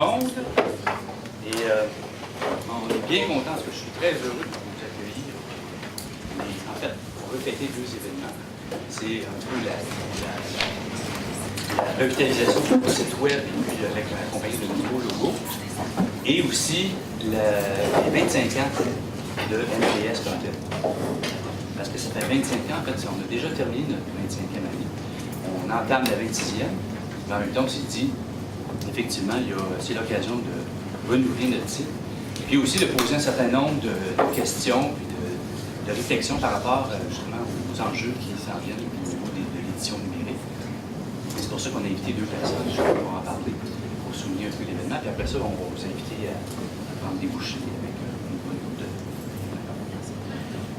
Monde. Et on est bien content parce que je suis très heureux de vous accueillir. Mais, en fait, on veut fêter deux événements. C'est un peu la revitalisation du site web et puis avec la compagnie de nouveaux logos. Et aussi les 25 ans de NPS comme tel. Parce que ça fait 25 ans, en fait, on a déjà terminé notre 25e année. On entame la 26e, mais en même temps, on s'est dit, effectivement, c'est l'occasion de renouveler notre site. Puis aussi de poser un certain nombre de questions et de réflexions par rapport justement aux enjeux qui s'en viennent au niveau de l'édition numérique. C'est pour ça qu'on a invité deux personnes pour en parler, pour souligner un peu l'événement. Puis après ça, on va vous inviter à prendre des bouchées avec une bonne groupe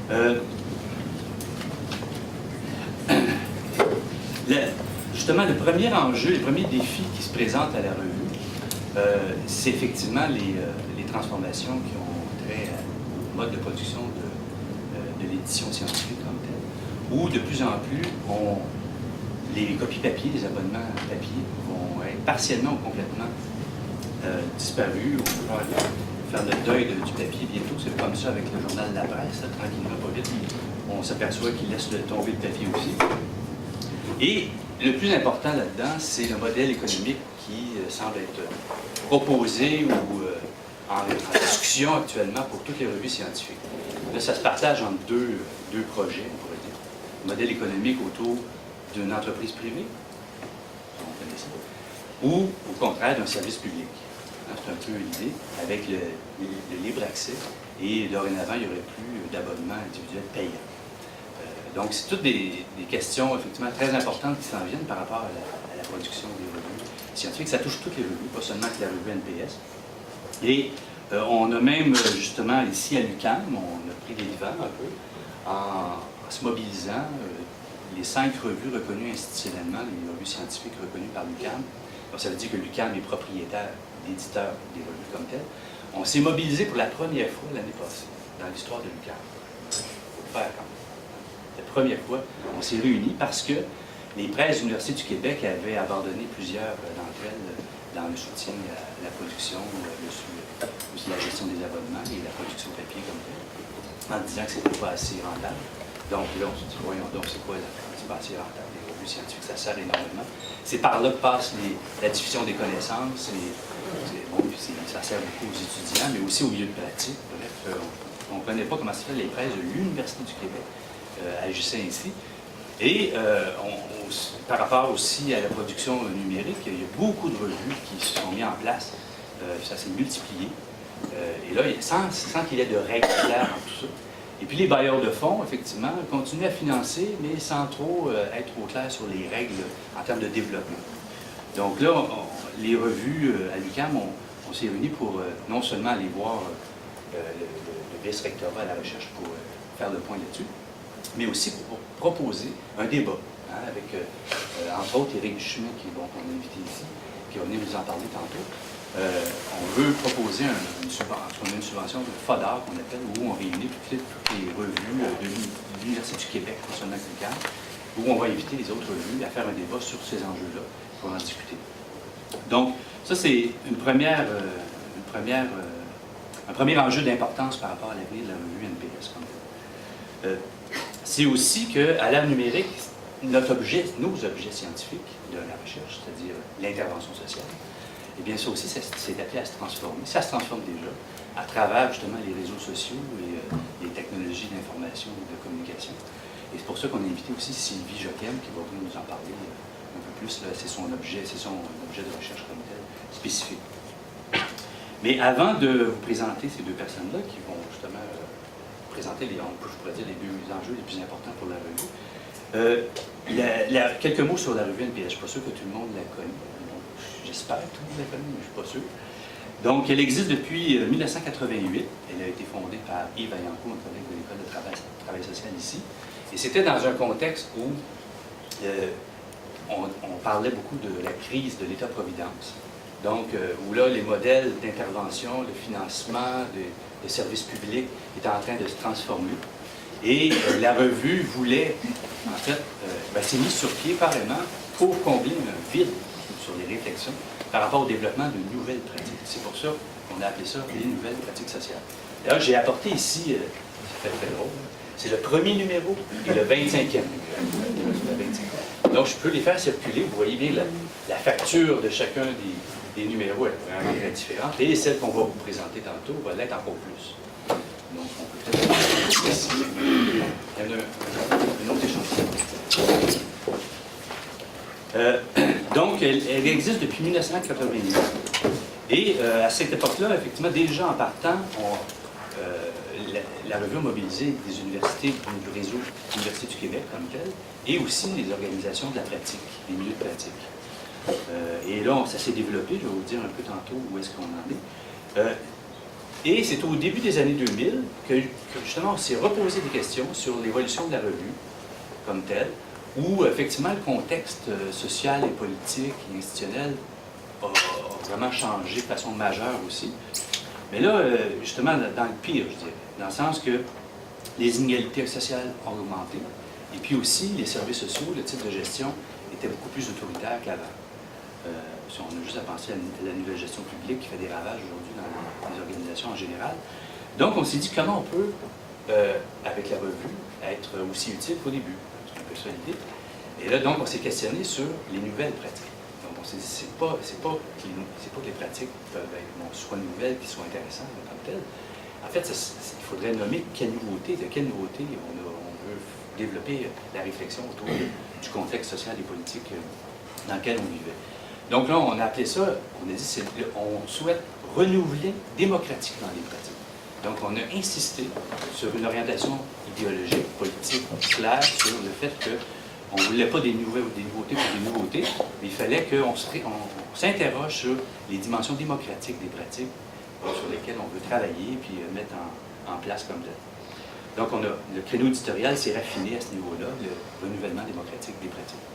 de... Justement, le premier enjeu, le premier défi qui se présente à la revue, c'est effectivement les transformations qui ont trait au mode de production de l'édition scientifique comme telle, où de plus en plus, les copies papier, les abonnements papier vont être partiellement ou complètement disparus. On va faire le deuil du papier bientôt. C'est comme ça avec le journal de la presse, tranquillement, pas vite. On s'aperçoit qu'il laisse tomber le papier aussi. Et le plus important là-dedans, c'est le modèle économique qui semble être proposé ou en discussion actuellement pour toutes les revues scientifiques. Là, ça se partage entre deux projets, on pourrait dire. Le modèle économique autour d'une entreprise privée, on connaît ça, ou au contraire d'un service public. C'est un peu l'idée, avec le libre accès, et dorénavant, il n'y aurait plus d'abonnement individuel payant. Donc, c'est toutes des questions effectivement très importantes qui s'en viennent par rapport à la production des revues scientifiques. Ça touche toutes les revues, pas seulement que la revue NPS. Et on a même, justement, ici à l'UQAM, on a pris les devants un peu en se mobilisant les 5 revues reconnues institutionnellement, les revues scientifiques reconnues par l'UQAM. Ça veut dire que l'UQAM est propriétaire, l'éditeur des revues comme tel. On s'est mobilisé pour la première fois l'année passée dans l'histoire de l'UQAM. Il faut faire quand même. La première fois, on s'est réunis parce que les presses de l'Université du Québec avaient abandonné plusieurs d'entre elles dans le soutien à la production, aussi la gestion des abonnements et la production papier comme tel, en disant que ce n'était pas assez rentable. Donc là, on se dit, voyons donc, c'est quoi c'est pas assez rentable, les revues scientifiques, ça sert énormément. C'est par là que passe la diffusion des connaissances, bon, ça sert beaucoup aux étudiants, mais aussi au milieu de pratique. Bref, on ne connaît pas comment ça fait les presses de l'Université du Québec. Agissaient ainsi. Et par rapport aussi à la production numérique, il y a beaucoup de revues qui se sont mises en place. Ça s'est multiplié. Et là, sans qu'il y ait de règles claires dans tout ça. Et puis les bailleurs de fonds, effectivement, continuent à financer, mais sans trop être trop clairs sur les règles en termes de développement. Donc là, les revues à l'UQAM, on s'est réunis pour non seulement aller voir le vice-rectorat à la recherche pour faire le point là-dessus, mais aussi pour proposer un débat, avec, entre autres, Éric Duchemin, qu'on a invité ici, qui va venir nous en parler tantôt. On veut proposer une subvention de FODAR, qu'on appelle, où on réunit toutes les revues de l'Université du Québec, pas seulement l'UQAM, où on va inviter les autres revues à faire un débat sur ces enjeux-là, pour en discuter. Donc, ça, c'est un premier enjeu d'importance par rapport à l'avenir de la revue NPS. C'est aussi qu'à l'ère numérique, nos objets scientifiques de la recherche, c'est-à-dire l'intervention sociale, et bien ça aussi, c'est appelé à se transformer. Ça se transforme déjà à travers justement les réseaux sociaux et les technologies d'information et de communication. Et c'est pour ça qu'on a invité aussi Sylvie Joquem, qui va venir nous en parler un peu plus. C'est son objet de recherche comme tel, spécifique. Mais avant de vous présenter ces deux personnes-là qui vont justement présenter je pourrais dire, les deux enjeux les plus importants pour la revue. Quelques mots sur la revue NPS. Je ne suis pas sûr que tout le monde la connaît. J'espère que tout le monde la connaît, mais je ne suis pas sûr. Donc, elle existe depuis 1988. Elle a été fondée par Yves Vaillancourt, un collègue de l'École de travail social ici. Et c'était dans un contexte où on parlait beaucoup de la crise de l'État-providence. Donc, où là, les modèles d'intervention, de financement, de services publics étaient en train de se transformer. Et la revue voulait, en fait, s'est mise sur pied carrément pour combler un vide sur les réflexions par rapport au développement de nouvelles pratiques. C'est pour ça qu'on a appelé ça les nouvelles pratiques sociales. D'ailleurs, j'ai apporté ici, ça fait très drôle, c'est le premier numéro et le 25e numéro. Donc, je peux les faire circuler. Vous voyez bien la facture de chacun des numéros, elle est vraiment très différente. Et celle qu'on va vous présenter tantôt va l'être encore plus. Donc, on peut peut-être... Un autre échantillon. Donc, elle existe depuis 1989. Et à cette époque-là, effectivement, déjà en partant, la revue a mobilisé des universités du réseau Université du Québec comme tel, et aussi les organisations de la pratique, les milieux de pratique. Et là, ça s'est développé, je vais vous dire un peu tantôt où est-ce qu'on en est. Et c'est au début des années 2000 que justement, on s'est reposé des questions sur l'évolution de la revue comme telle, où effectivement le contexte social et politique et institutionnel a vraiment changé de façon majeure aussi. Mais là, justement, dans le pire, je dirais, dans le sens que les inégalités sociales ont augmenté, et puis aussi les services sociaux, le type de gestion était beaucoup plus autoritaire qu'avant. Si on a juste à penser à la nouvelle gestion publique qui fait des ravages aujourd'hui dans les organisations en général. Donc, on s'est dit comment on peut, avec la revue, être aussi utile qu'au début. C'est un peu ça l'idée. Et là, donc, on s'est questionné sur les nouvelles pratiques. Donc, on s'est dit, c'est pas que les pratiques peuvent être soit nouvelles qui soient intéressantes comme telles. En fait, il faudrait nommer de quelle nouveauté on veut développer la réflexion autour du contexte social et politique dans lequel on vivait. Donc là, on a appelé ça, on a dit, on souhaite renouveler démocratiquement les pratiques. Donc, on a insisté sur une orientation idéologique, politique, claire, sur le fait qu'on ne voulait pas des nouveautés pour des nouveautés, mais il fallait qu'on s'interroge sur les dimensions démocratiques des pratiques sur lesquelles on veut travailler et puis mettre en place comme tel. Donc, le créneau éditorial s'est raffiné à ce niveau-là, le renouvellement démocratique des pratiques.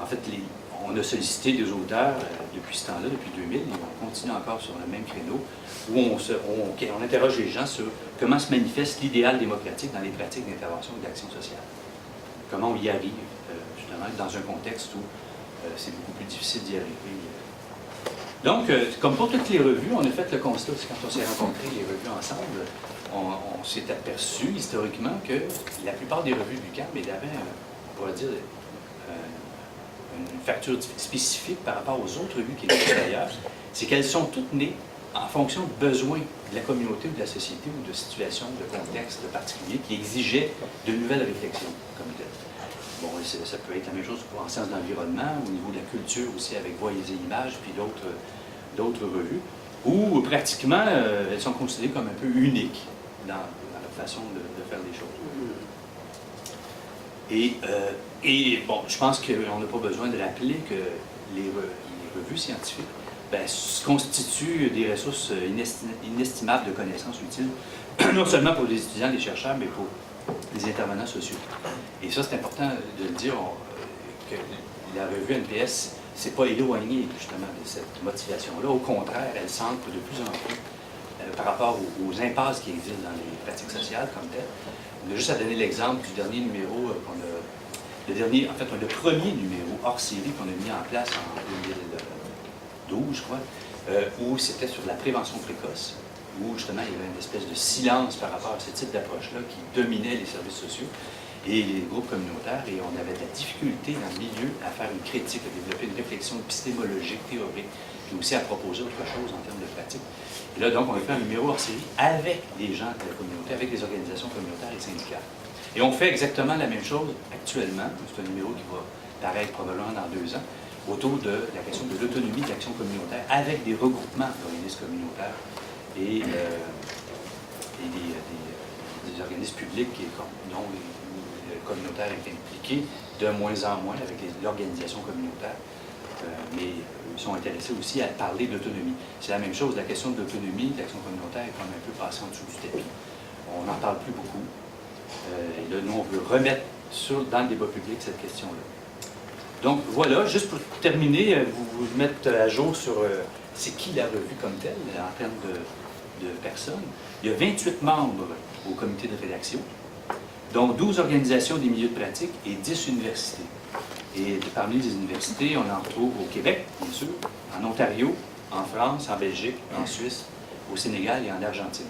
En fait, on a sollicité des auteurs depuis ce temps-là, depuis 2000, et on continue encore sur le même créneau, où on interroge les gens sur comment se manifeste l'idéal démocratique dans les pratiques d'intervention et d'action sociale. Comment on y arrive, justement, dans un contexte où c'est beaucoup plus difficile d'y arriver. Donc, comme pour toutes les revues, on a fait le constat, quand on s'est rencontrés, les revues ensemble, on s'est aperçu historiquement que la plupart des revues du CAM, il y avait, on pourrait dire, une facture spécifique par rapport aux autres revues qui existent ailleurs, c'est qu'elles sont toutes nées en fonction de besoins de la communauté ou de la société ou de situations, de contextes particuliers qui exigeaient de nouvelles réflexions comme telles. Bon, ça peut être la même chose en sciences d'environnement, au niveau de la culture aussi avec Voix et Images, puis d'autres revues, où pratiquement elles sont considérées comme un peu uniques dans leur façon de faire les choses. Et bon, je pense qu'on n'a pas besoin de rappeler que les revues scientifiques constituent des ressources inestimables de connaissances utiles, non seulement pour les étudiants, les chercheurs, mais pour les intervenants sociaux. Et ça, c'est important de le dire, que la revue NPS ne s'est pas éloignée justement de cette motivation-là. Au contraire, elle s'ancre de plus en plus par rapport aux impasses qui existent dans les pratiques sociales comme telles. On a juste à donner l'exemple du dernier numéro le premier numéro hors série qu'on a mis en place en 2012, je crois, où c'était sur la prévention précoce, où justement il y avait une espèce de silence par rapport à ce type d'approche-là qui dominait les services sociaux et les groupes communautaires, et on avait de la difficulté dans le milieu à faire une critique, à développer une réflexion épistémologique, théorique, puis aussi à proposer autre chose en termes de pratique. Et là, donc, on a fait un numéro hors série avec les gens de la communauté, avec les organisations communautaires et syndicales. Et on fait exactement la même chose actuellement. C'est un numéro qui va paraître probablement dans 2 ans, autour de la question de l'autonomie de l'action communautaire, avec des regroupements d'organismes communautaires et des organismes publics dont le communautaire est impliqué de moins en moins avec l'organisation communautaire. Mais ils sont intéressés aussi à parler d'autonomie. C'est la même chose, la question de l'autonomie, de l'action communautaire est comme un peu passée en dessous du tapis. On n'en parle plus beaucoup. Et là, nous, on veut remettre dans le débat public cette question-là. Donc, voilà, juste pour terminer, vous mettre à jour sur c'est qui la revue comme telle, en termes de personnes. Il y a 28 membres au comité de rédaction, dont 12 organisations des milieux de pratique et 10 universités. Et parmi les universités, on en retrouve au Québec, bien sûr, en Ontario, en France, en Belgique, en Suisse, au Sénégal et en Argentine.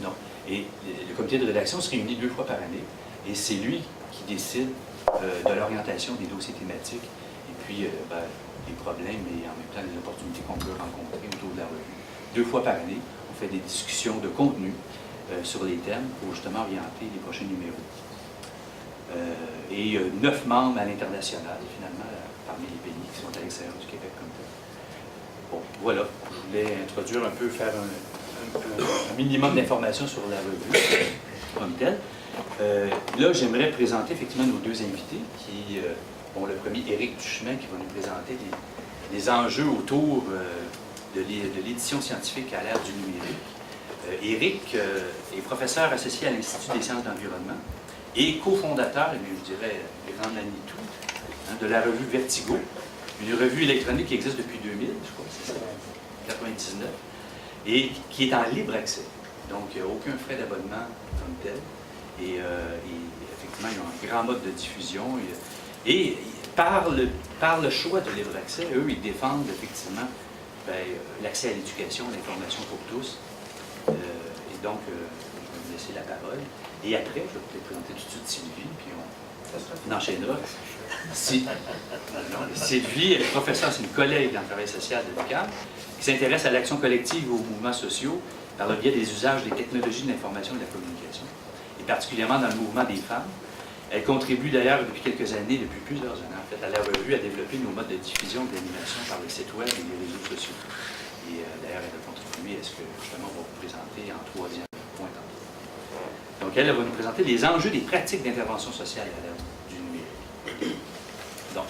Donc, et le comité de rédaction se réunit 2 fois par année et c'est lui qui décide de l'orientation des dossiers thématiques et puis les problèmes et en même temps les opportunités qu'on peut rencontrer autour de la revue. 2 fois par année, on fait des discussions de contenu sur les thèmes pour justement orienter les prochains numéros. Et 9 membres à l'international, finalement, parmi les pays qui sont à l'extérieur du Québec comme tel. Bon, voilà, je voulais introduire un peu, faire un minimum d'informations sur la revue comme telle. Là, j'aimerais présenter effectivement nos 2 invités, qui, bon, le premier, Éric Duchemin, qui va nous présenter les enjeux autour de l'édition scientifique à l'ère du numérique. Éric est professeur associé à l'Institut des sciences de l'environnement et cofondateur, je dirais, grand Manitou, de la revue Vertigo, une revue électronique qui existe depuis 2000, je crois, c'est ça, 1999, et qui est en libre accès. Donc, il n'y a aucun frais d'abonnement comme tel. Et effectivement, ils ont un grand mode de diffusion. Et par le choix de libre accès, eux, ils défendent effectivement l'accès à l'éducation, l'information pour tous. Et donc, je vais vous laisser la parole. Et après, je vais peut-être présenter tout de suite Sylvie, puis on enchaînera. Sylvie est professeure, c'est une collègue en travail social de l'UQAM, qui s'intéresse à l'action collective et aux mouvements sociaux par le biais des usages des technologies de l'information et de la communication, et particulièrement dans le mouvement des femmes. Elle contribue d'ailleurs depuis quelques années, depuis plusieurs années en fait, à la revue, à développer nos modes de diffusion et d'animation par les sites web et les réseaux sociaux. Et d'ailleurs, elle a contribué à ce que justement on va vous présenter en 3e point. Donc elle va nous présenter les enjeux des pratiques d'intervention sociale à l'ère du numérique. Donc,